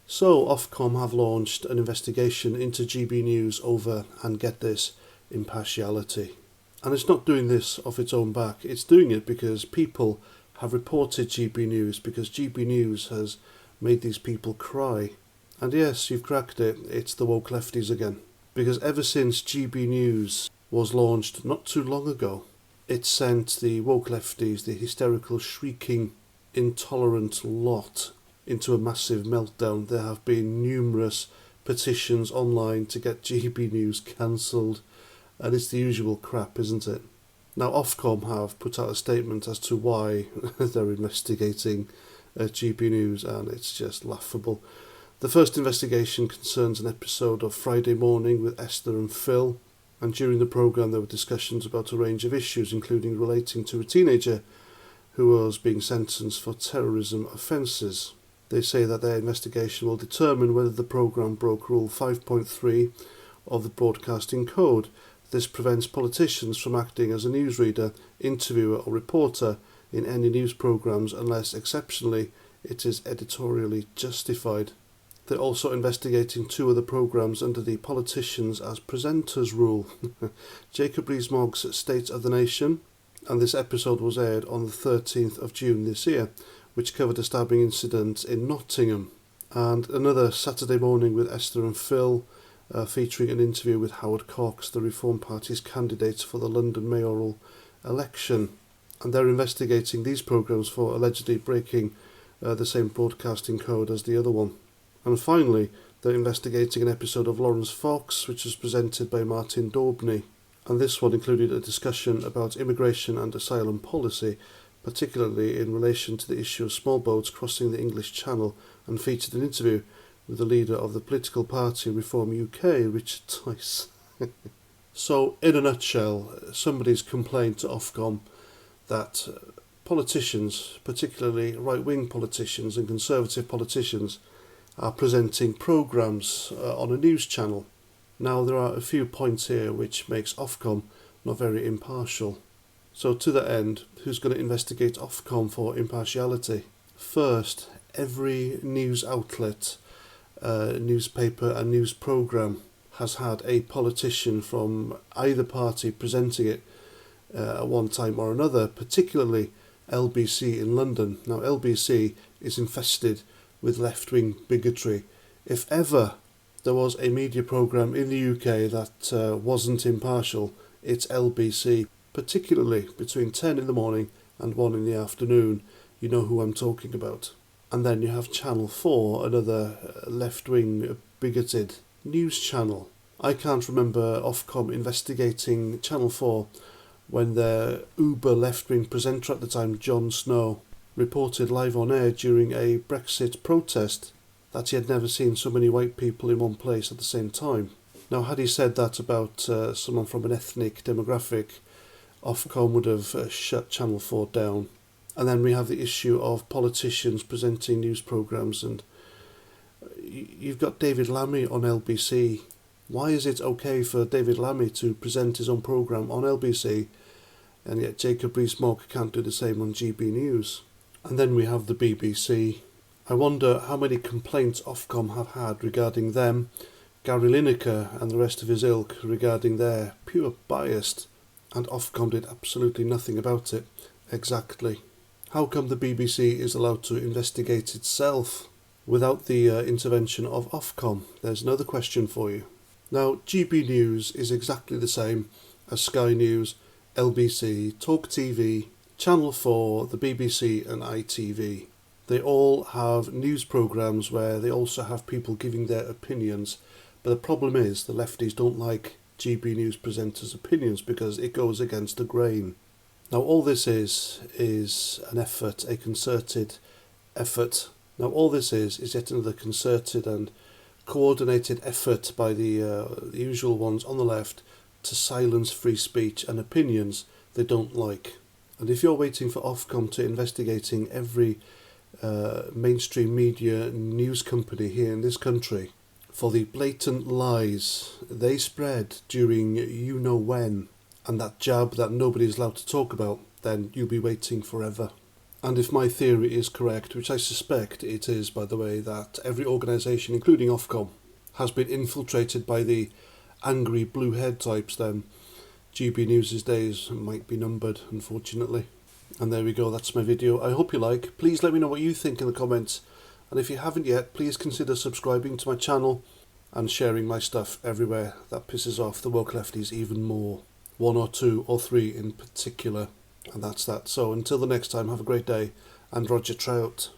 So Ofcom have launched an investigation into GB News over, and get this, impartiality. And it's not doing this off its own back, it's doing it because people have reported GB News, because GB News has made these people cry. And yes, you've cracked it, it's the woke lefties again. Because ever since GB News was launched not too long ago, it sent the woke lefties, the hysterical, shrieking, intolerant lot, into a massive meltdown. There have been numerous petitions online to get GB News cancelled, and it's the usual crap, isn't it? Now Ofcom have put out a statement as to why they're investigating GB News, and it's just laughable. The first investigation concerns an episode of Friday Morning with Esther and Phil, and during the programme there were discussions about a range of issues, including relating to a teenager who was being sentenced for terrorism offences. They say that their investigation will determine whether the programme broke Rule 5.3 of the Broadcasting Code. This prevents politicians from acting as a newsreader, interviewer or reporter in any news programmes unless exceptionally it is editorially justified. They're also investigating 2 other programmes under the Politicians as Presenters rule. Jacob Rees-Mogg's State of the Nation, and this episode was aired on the 13th of June this year, which covered a stabbing incident in Nottingham, and another Saturday Morning with Esther and Phil, featuring an interview with Howard Cox, the Reform Party's candidate for the London mayoral election. And they're investigating these programmes for allegedly breaking the same broadcasting code as the other one. And finally, they're investigating an episode of Lawrence Fox, which was presented by Martin Daubney. And this one included a discussion about immigration and asylum policy, particularly in relation to the issue of small boats crossing the English Channel, and featured an interview with the leader of the political party Reform UK, Richard Tice. So, in a nutshell, somebody's complained to Ofcom that politicians, particularly right-wing politicians and conservative politicians, are presenting programmes on a news channel. Now, there are a few points here which makes Ofcom not very impartial. So to that end, who's going to investigate Ofcom for impartiality? First, every news outlet, newspaper and news programme has had a politician from either party presenting it at one time or another, particularly LBC in London. Now LBC is infested with left-wing bigotry. If ever there was a media programme in the UK that wasn't impartial, it's LBC. Particularly between 10 in the morning and 1 in the afternoon, you know who I'm talking about. And then you have Channel 4, another left-wing bigoted news channel. I can't remember Ofcom investigating Channel 4 when their uber left-wing presenter at the time, Jon Snow, reported live on air during a Brexit protest that he had never seen so many white people in one place at the same time. Now, had he said that about someone from an ethnic demographic, Ofcom would have shut Channel 4 down. And then we have the issue of politicians presenting news programmes, and you've got David Lammy on LBC. Why is it okay for David Lammy to present his own programme on LBC, and yet Jacob Rees-Mogg can't do the same on GB News? And then we have the BBC. I wonder how many complaints Ofcom have had regarding them, Gary Lineker and the rest of his ilk regarding their pure bias, and Ofcom did absolutely nothing about it. Exactly. How come the BBC is allowed to investigate itself without the intervention of Ofcom? There's another question for you. Now, GB News is exactly the same as Sky News, LBC, Talk TV, Channel 4, the BBC and ITV. They all have news programmes where they also have people giving their opinions, but the problem is the lefties don't like GB News presenters' opinions because it goes against the grain. Now all this is an effort, a concerted effort. Now all this is yet another concerted and coordinated effort by the usual ones on the left to silence free speech and opinions they don't like. And if you're waiting for Ofcom to investigating every mainstream media news company here in this country for the blatant lies they spread during you-know-when, and that jab that nobody's allowed to talk about, then you'll be waiting forever. And if my theory is correct, which I suspect it is, by the way, that every organisation, including Ofcom, has been infiltrated by the angry blue head types, then GB News' days might be numbered, unfortunately. And there we go, that's my video. I hope you like. Please let me know what you think in the comments. And if you haven't yet, please consider subscribing to my channel and sharing my stuff everywhere. That pisses off the woke lefties even more. 1 or 2 or 3 in particular. And that's that. So until the next time, have a great day. And Roger Trout.